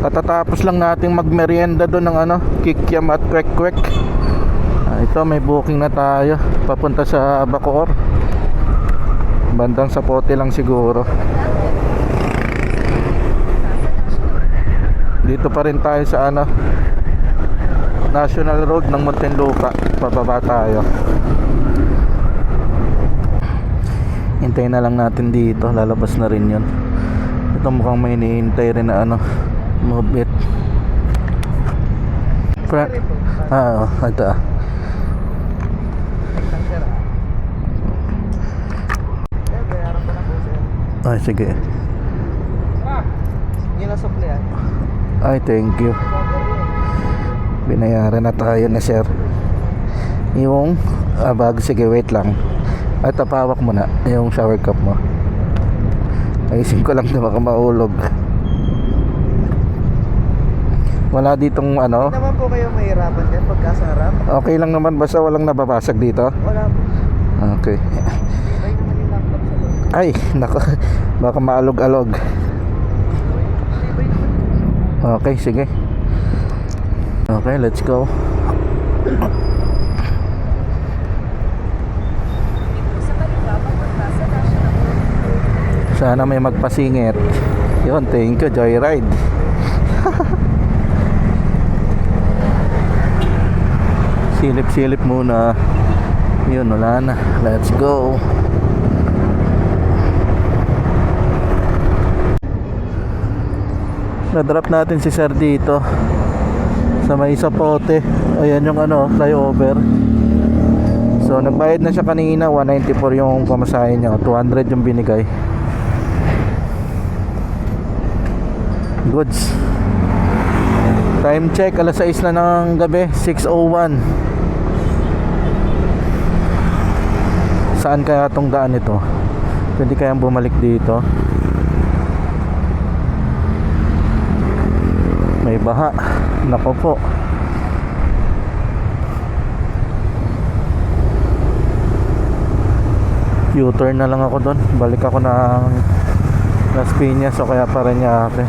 Katatapos lang nating magmerienda doon ng kikiam at kwek-kwek. Ito may booking na tayo papunta sa Bacoor. Bandang Sapote lang siguro. Dito pa rin tayo sa National Road ng Muntinlupa. Pababa tayo. Hintayin na lang natin dito. Lalabas na rin yun. Ito mukhang may hinihintay rin na move it. Ito ay sige. Yun ang supplian. Ay thank you. Binayaran na tayo na sir. Yung bag, sige wait lang. Ay tapawak mo na yung shower cup mo. Ayusin ko lang na baka maulog. Wala ditong Hindi naman po kayo mahirapan dyan pagka sa harap. Okay lang naman basta walang nababasag dito. Wala po. Okay. Try naman yung laptop sa loob. Ay nako. Baka maalog-alog. Okay sige. Okay, let's go. Sana may magpasingit. Yun, thank you, Joyride. Silip-silip muna. Yun, wala na. Let's go. Na-drop natin si sir dito sa may Sapote. Ayan yung flyover. So nagbayad na siya kanina. 194 yung pamasahe niya, 200 yung binigay. Goods. Time check, alas 6 na ng gabi, 6:01. Saan kaya tong daan ito? Pwede kayang bumalik dito? May baha. Nako po. U-turn na lang ako doon. Balik ako ng Las Piñas o kaya Parañaque.